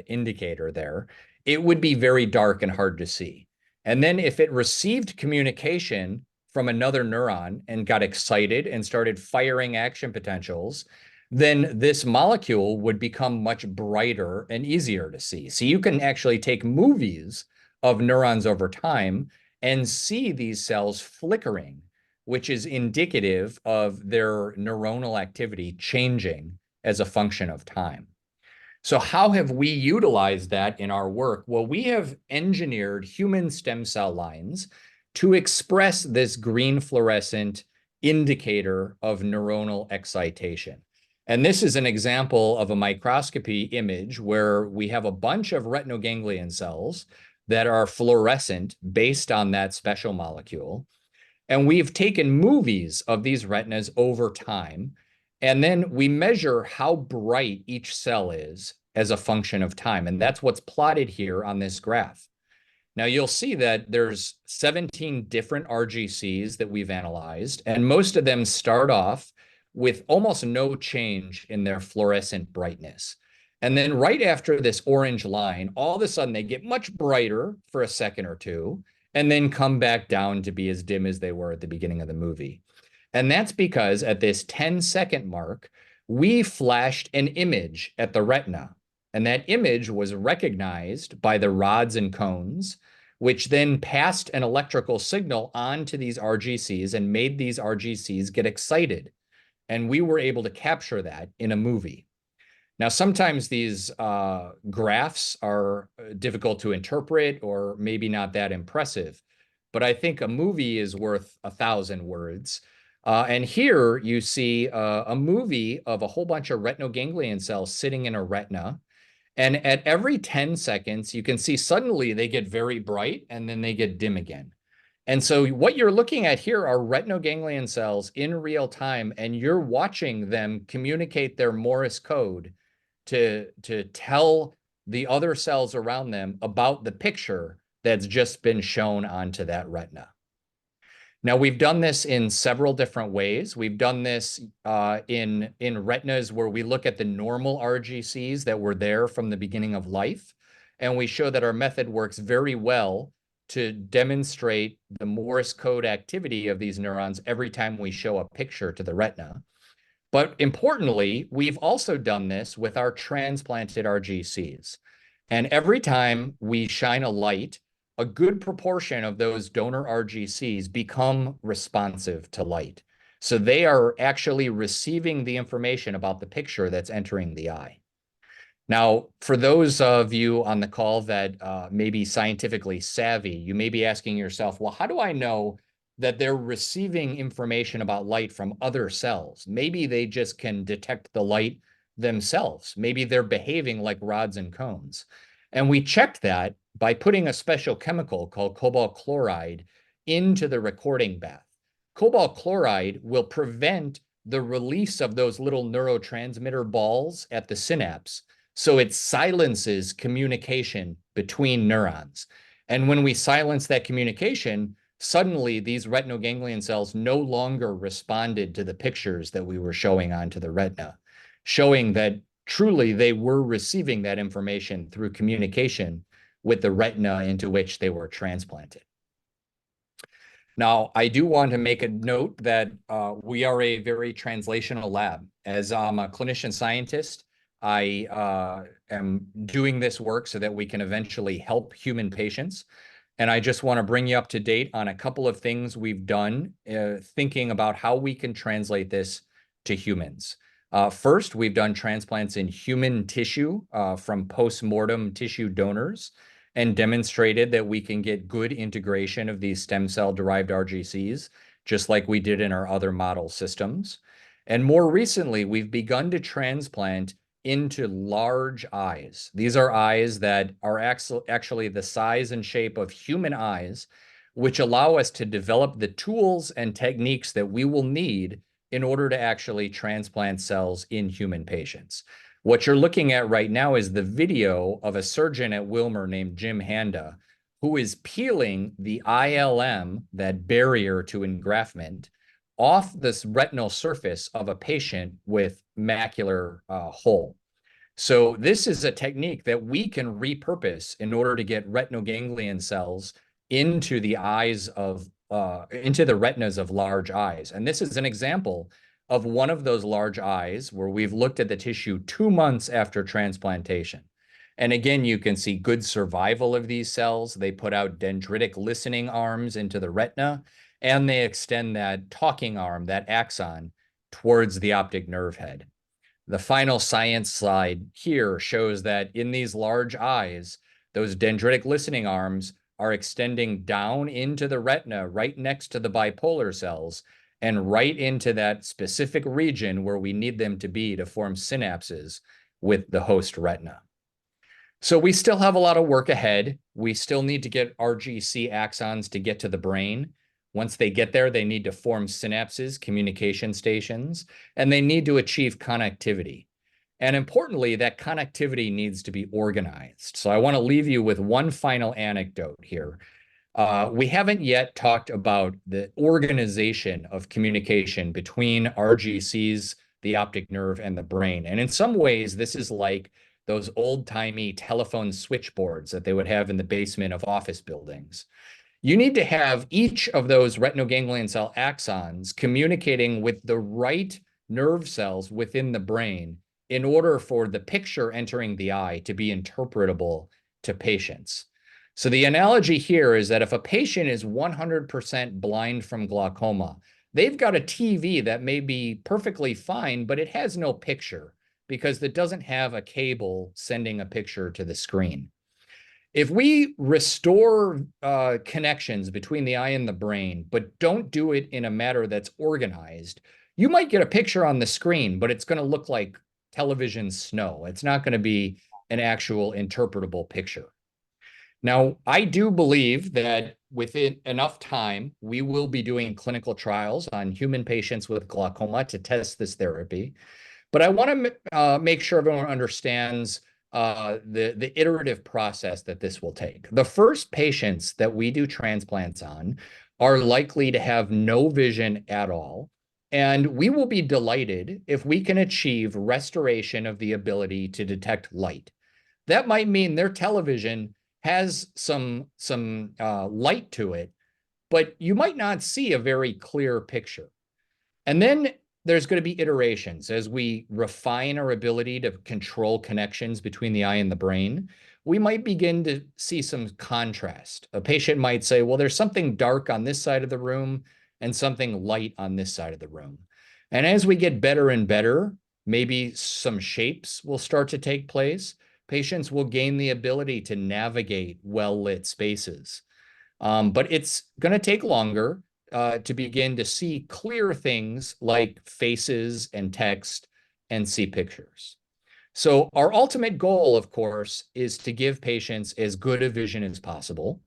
indicator there, it would be very dark and hard to see. And then if it received communication from another neuron and got excited and started firing action potentials, then this molecule would become much brighter and easier to see. So you can actually take movies of neurons over time and see these cells flickering, which is indicative of their neuronal activity changing as a function of time. So how have we utilized that in our work? Well, we have engineered human stem cell lines to express this green fluorescent indicator of neuronal excitation. And this is an example of a microscopy image where we have a bunch of retinoganglion cells that are fluorescent based on that special molecule. And we've taken movies of these retinas over time, and then we measure how bright each cell is as a function of time. And that's what's plotted here on this graph. Now you'll see that there's 17 different RGCs that we've analyzed, and most of them start off with almost no change in their fluorescent brightness. And then right after this orange line, all of a sudden they get much brighter for a second or two, and then come back down to be as dim as they were at the beginning of the movie. And that's because at this 10-second mark, we flashed an image at the retina. And that image was recognized by the rods and cones, which then passed an electrical signal on to these RGCs and made these RGCs get excited. And we were able to capture that in a movie. Now, sometimes these graphs are difficult to interpret or maybe not that impressive, but I think a movie is worth 1,000 words. And here you see a movie of a whole bunch of retinoganglion cells sitting in a retina. And at every 10 seconds, you can see suddenly they get very bright and then they get dim again. And so what you're looking at here are retinoganglion cells in real time, and you're watching them communicate their Morse code to tell the other cells around them about the picture that's just been shown onto that retina. Now, we've done this in several different ways. We've done this in retinas where we look at the normal RGCs that were there from the beginning of life, and we show that our method works very well to demonstrate the Morse code activity of these neurons every time we show a picture to the retina. But importantly, we've also done this with our transplanted RGCs. And every time we shine a light, a good proportion of those donor RGCs become responsive to light. So they are actually receiving the information about the picture that's entering the eye. Now, for those of you on the call that may be scientifically savvy, you may be asking yourself, well, how do I know that they're receiving information about light from other cells? Maybe they just can detect the light themselves. Maybe they're behaving like rods and cones. And we checked that by putting a special chemical called cobalt chloride into the recording bath. Cobalt chloride will prevent the release of those little neurotransmitter balls at the synapse. So it silences communication between neurons. And when we silence that communication, suddenly these retinoganglion cells no longer responded to the pictures that we were showing onto the retina, showing that truly they were receiving that information through communication with the retina into which they were transplanted. Now, I do want to make a note that we are a very translational lab. As I'm a clinician scientist, I am doing this work so that we can eventually help human patients. And I just want to bring you up to date on a couple of things we've done, thinking about how we can translate this to humans. First, we've done transplants in human tissue from post-mortem tissue donors and demonstrated that we can get good integration of these stem cell-derived RGCs, just like we did in our other model systems. And more recently, we've begun to transplant into large eyes. These are eyes that are actually the size and shape of human eyes, which allow us to develop the tools and techniques that we will need in order to actually transplant cells in human patients. What you're looking at right now is the video of a surgeon at Wilmer named Jim Handa, who is peeling the ILM, that barrier to engraftment, off this retinal surface of a patient with macular hole. So this is a technique that we can repurpose in order to get retinal ganglion cells into the eyes of into the retinas of large eyes. And this is an example of one of those large eyes where we've looked at the tissue 2 months after transplantation. And again, you can see good survival of these cells. They put out dendritic listening arms into the retina, and they extend that talking arm, that axon, towards the optic nerve head. The final science slide here shows that in these large eyes, those dendritic listening arms are extending down into the retina right next to the bipolar cells and right into that specific region where we need them to be to form synapses with the host retina. So we still have a lot of work ahead. We still need to get RGC axons to get to the brain. Once they get there, they need to form synapses, communication stations, and they need to achieve connectivity. And importantly, that connectivity needs to be organized. So I want to leave you with one final anecdote here. We haven't yet talked about the organization of communication between RGCs, the optic nerve, and the brain. And in some ways, this is like those old-timey telephone switchboards that they would have in the basement of office buildings. You need to have each of those retinal ganglion cell axons communicating with the right nerve cells within the brain in order for the picture entering the eye to be interpretable to patients. So the analogy here is that if a patient is 100% blind from glaucoma, they've got a TV that may be perfectly fine, but it has no picture because it doesn't have a cable sending a picture to the screen. If we restore connections between the eye and the brain, but don't do it in a manner that's organized, you might get a picture on the screen, but it's going to look like television snow. It's not going to be an actual interpretable picture. Now, I do believe that within enough time, we will be doing clinical trials on human patients with glaucoma to test this therapy. But I want to make sure everyone understands the iterative process that this will take. The first patients that we do transplants on are likely to have no vision at all. And we will be delighted if we can achieve restoration of the ability to detect light. That might mean their television has some light to it, but you might not see a very clear picture. And then there's going to be iterations as we refine our ability to control connections between the eye and the brain. We might begin to see some contrast. A patient might say, well, there's something dark on this side of the room and something light on this side of the room. And as we get better and better, maybe some shapes will start to take place. Patients will gain the ability to navigate well-lit spaces. But it's going to take longer to begin to see clear things like faces and text and see pictures. So our ultimate goal, of course, is to give patients as good a vision as possible.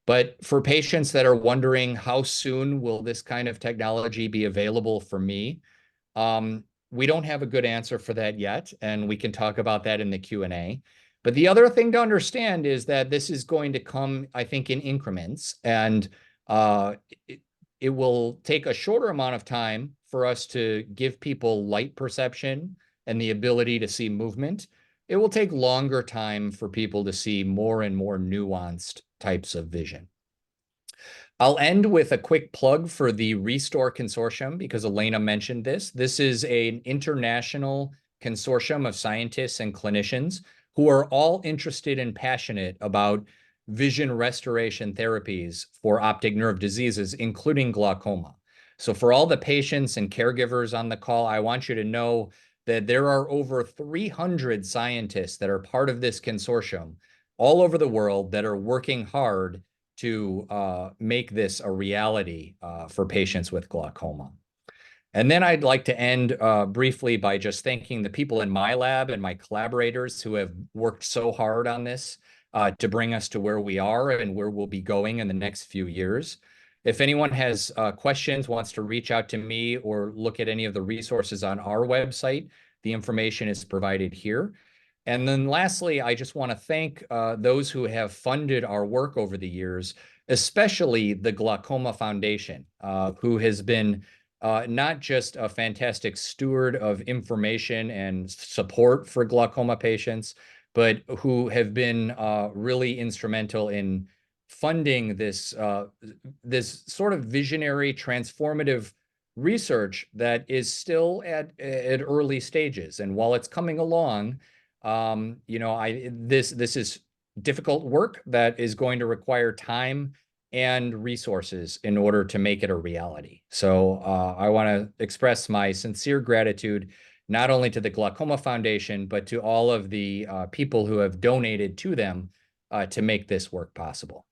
But for patients that are wondering how soon will this kind of technology be available for me, we don't have a good answer for that yet, and we can talk about that in the Q&A. But the other thing to understand is that this is going to come, I think, in increments, and it will take a shorter amount of time for us to give people light perception and the ability to see movement. It will take longer time for people to see more and more nuanced types of vision. I'll end with a quick plug for the Restore Consortium because Elena mentioned this. This is an international consortium of scientists and clinicians who are all interested and passionate about vision restoration therapies for optic nerve diseases, including glaucoma. So for all the patients and caregivers on the call, I want you to know that there are over 300 scientists that are part of this consortium all over the world that are working hard to make this a reality for patients with glaucoma. And then I'd like to end briefly by just thanking the people in my lab and my collaborators who have worked so hard on this to bring us to where we are and where we'll be going in the next few years. If anyone has questions, wants to reach out to me or look at any of the resources on our website, the information is provided here. And then lastly, I just want to thank those who have funded our work over the years, especially the Glaucoma Foundation, who has been not just a fantastic steward of information and support for glaucoma patients, but who have been really instrumental in funding this this sort of visionary, transformative research that is still at early stages. And while it's coming along, this is difficult work that is going to require time and resources in order to make it a reality. So I want to express my sincere gratitude not only to the Glaucoma Foundation, but to all of the people who have donated to them to make this work possible.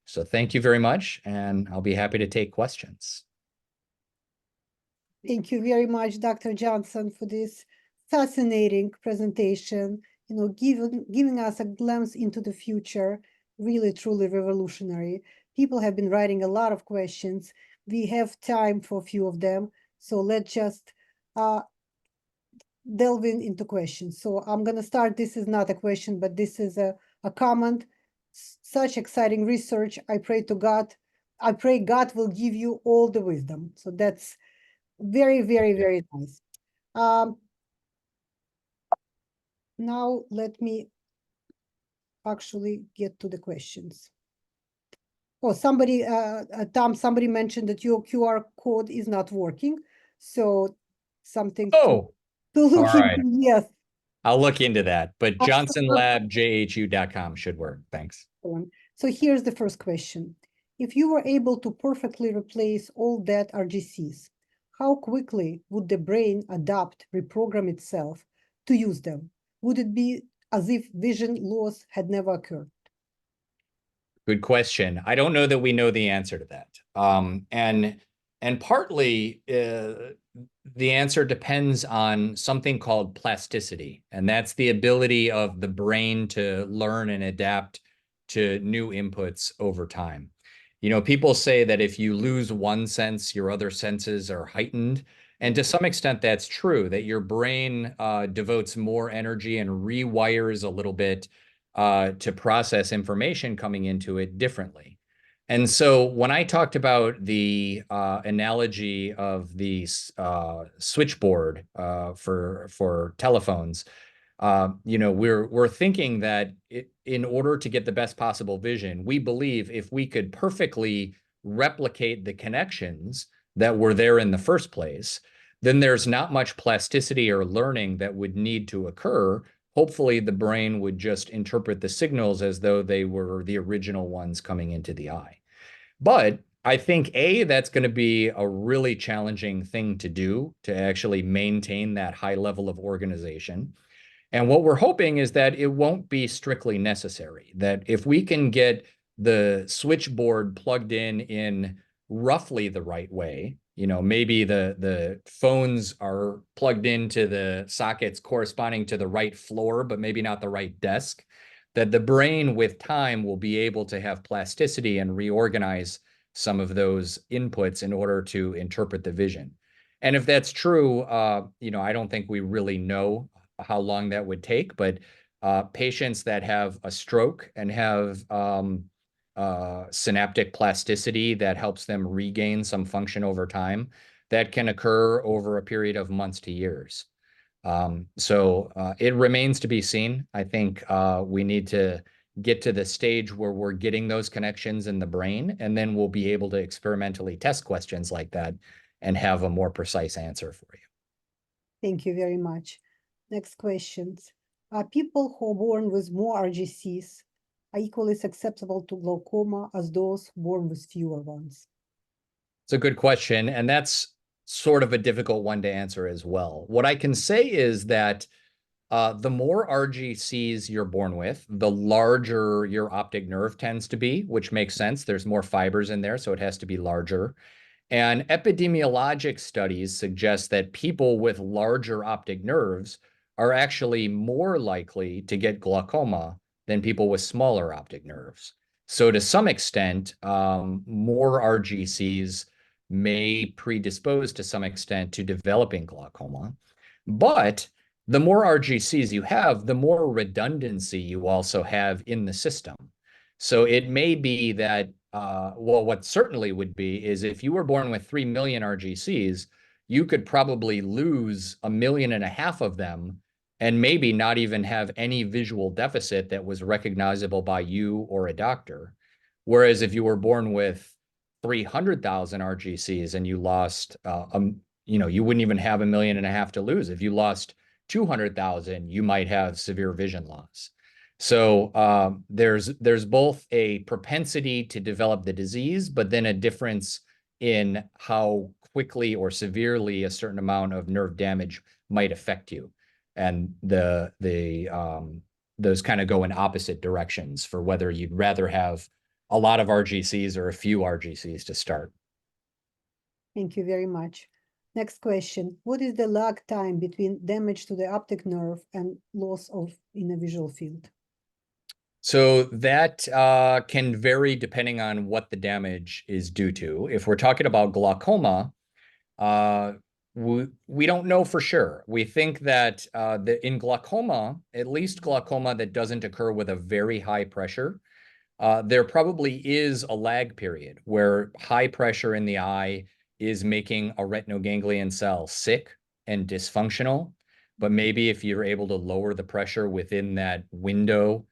So thank you very much, and I'll be happy to take questions. Thank you very much, Dr. Johnson, for this fascinating presentation, giving us a glimpse into the future, really, truly revolutionary. People have been writing a lot of questions. We have time for a few of them, so let's just delve into questions. So I'm going to start. This is not a question, but this is a comment. Such exciting research. I pray to God. I pray God will give you all the wisdom. So that's very, very, very nice. Now let me actually get to the questions. Oh, somebody, Tom, somebody mentioned that your QR code is not working. So something to look all right. into. Yes. I'll look into that, but johnsonlabjhu.com should work. Thanks. So here's the first question. If you were able to perfectly replace all dead RGCs, how quickly would the brain adapt, reprogram itself to use them? Would it be as if vision loss had never occurred? Good question. I don't know that we know the answer to that. And partly the answer depends on something called plasticity, and that's the ability of the brain to learn and adapt to new inputs over time. People say that if you lose one sense, your other senses are heightened. And to some extent, that's true, that your brain devotes more energy and rewires a little bit to process information coming into it differently. And so when I talked about the analogy of the switchboard for telephones, we're thinking that in order to get the best possible vision, we believe if we could perfectly replicate the connections that were there in the first place, then there's not much plasticity or learning that would need to occur. Hopefully, the brain would just interpret the signals as though they were the original ones coming into the eye. But I think, that's going to be a really challenging thing to do, to actually maintain that high level of organization. And what we're hoping is that it won't be strictly necessary, that if we can get the switchboard plugged in roughly the right way, maybe the phones are plugged into the sockets corresponding to the right floor, but maybe not the right desk, that the brain with time will be able to have plasticity and reorganize some of those inputs in order to interpret the vision. And if that's true, I don't think we really know how long that would take, but patients that have a stroke and have synaptic plasticity that helps them regain some function over time, that can occur over a period of months to years. So it remains to be seen. I think we need to get to the stage where we're getting those connections in the brain, and then we'll be able to experimentally test questions like that and have a more precise answer for you. Thank you very much. Next questions. Are people who are born with more RGCs are equally susceptible to glaucoma as those born with fewer ones? It's a good question, and that's sort of a difficult one to answer as well. What I can say is that the more RGCs you're born with, the larger your optic nerve tends to be, which makes sense. There's more fibers in there, so it has to be larger. And epidemiologic studies suggest that people with larger optic nerves are actually more likely to get glaucoma than people with smaller optic nerves. So to some extent, more RGCs may predispose to some extent to developing glaucoma. But the more RGCs you have, the more redundancy you also have in the system. So it may be that, well, what certainly would be is if you were born with 3 million RGCs, you could probably lose 1.5 million of them and maybe not even have any visual deficit that was recognizable by you or a doctor. Whereas if you were born with 300,000 RGCs and you lost, you wouldn't even have 1.5 million to lose. If you lost 200,000, you might have severe vision loss. So there's both a propensity to develop the disease, but then a difference in how quickly or severely a certain amount of nerve damage might affect you. And those kind of go in opposite directions for whether you'd rather have a lot of RGCs or a few RGCs to start. Thank you very much. Next question. What is the lag time between damage to the optic nerve and loss in a visual field? So that can vary depending on what the damage is due to. If we're talking about glaucoma, we don't know for sure. We think that in glaucoma, at least glaucoma that doesn't occur with a very high pressure, there probably is a lag period where high pressure in the eye is making a retinoganglion cell sick and dysfunctional. But maybe if you're able to lower the pressure within that window,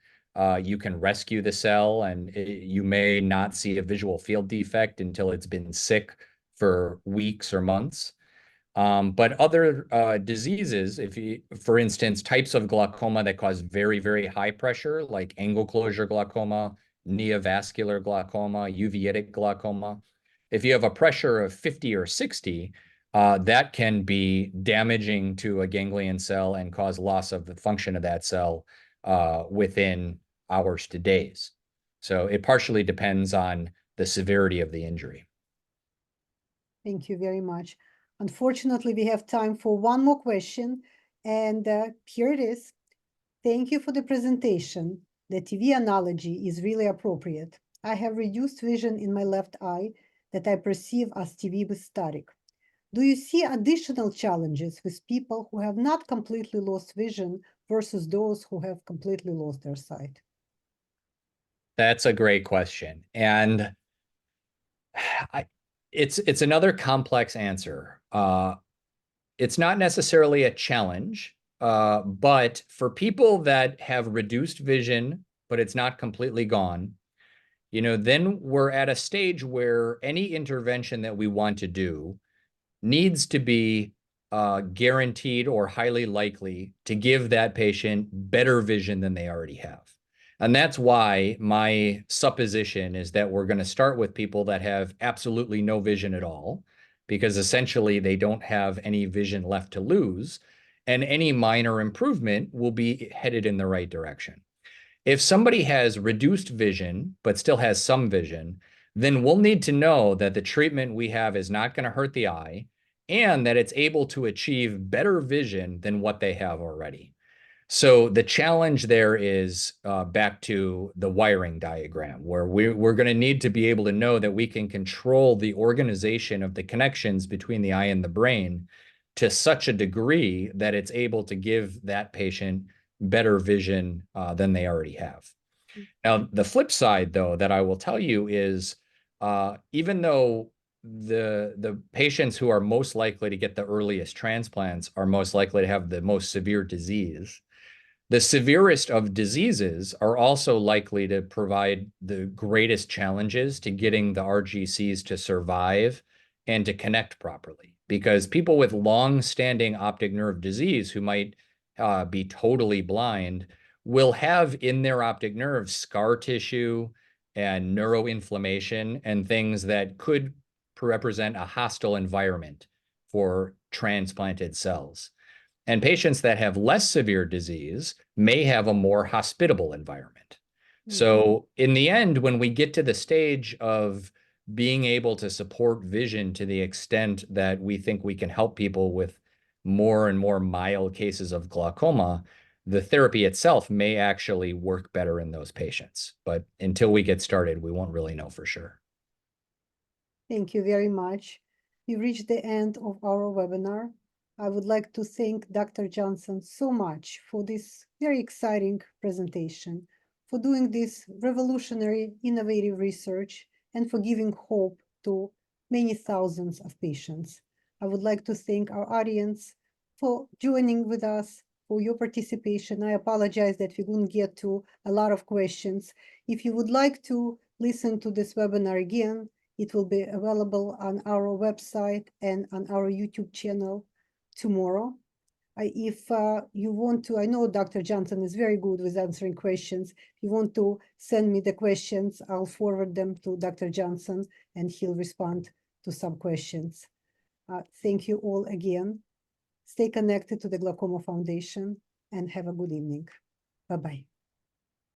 you can rescue the cell and you may not see a visual field defect until it's been sick for weeks or months. But other diseases, for instance, types of glaucoma that cause very, very high pressure, like angle closure glaucoma, neovascular glaucoma, uveitic glaucoma, if you have a pressure of 50 or 60, that can be damaging to a ganglion cell and cause loss of the function of that cell within hours to days. So it partially depends on the severity of the injury. Thank you very much. Unfortunately, we have time for one more question, and here it is. Thank you for the presentation. The TV analogy is really appropriate. I have reduced vision in my left eye that I perceive as TV with static. Do you see additional challenges with people who have not completely lost vision versus those who have completely lost their sight? That's a great question. And it's another complex answer. It's not necessarily a challenge, but for people that have reduced vision, but it's not completely gone, then we're at a stage where any intervention that we want to do needs to be guaranteed or highly likely to give that patient better vision than they already have. And that's why my supposition is that we're going to start with people that have absolutely no vision at all, because essentially they don't have any vision left to lose, and any minor improvement will be headed in the right direction. If somebody has reduced vision, but still has some vision, then we'll need to know that the treatment we have is not going to hurt the eye and that it's able to achieve better vision than what they have already. So the challenge there is back to the wiring diagram, where we're going to need to be able to know that we can control the organization of the connections between the eye and the brain to such a degree that it's able to give that patient better vision than they already have. Now, the flip side, though, that I will tell you is even though the patients who are most likely to get the earliest transplants are most likely to have the most severe disease, the severest of diseases are also likely to provide the greatest challenges to getting the RGCs to survive and to connect properly. Because people with long-standing optic nerve disease who might be totally blind will have in their optic nerve scar tissue and neuroinflammation and things that could represent a hostile environment for transplanted cells. And patients that have less severe disease may have a more hospitable environment. So in the end, when we get to the stage of being able to support vision to the extent that we think we can help people with more and more mild cases of glaucoma, the therapy itself may actually work better in those patients. But until we get started, we won't really know for sure. Thank you very much. We reached the end of our webinar. I would like to thank Dr. Johnson so much for this very exciting presentation, for doing this revolutionary, innovative research, and for giving hope to many thousands of patients. I would like to thank our audience for joining with us, for your participation. I apologize that we couldn't get to a lot of questions. If you would like to listen to this webinar again, it will be available on our website and on our YouTube channel tomorrow. If you want to, I know Dr. Johnson is very good with answering questions. If you want to send me the questions, I'll forward them to Dr. Johnson and he'll respond to some questions. Thank you all again. Stay connected to the Glaucoma Foundation and have a good evening. Bye-bye.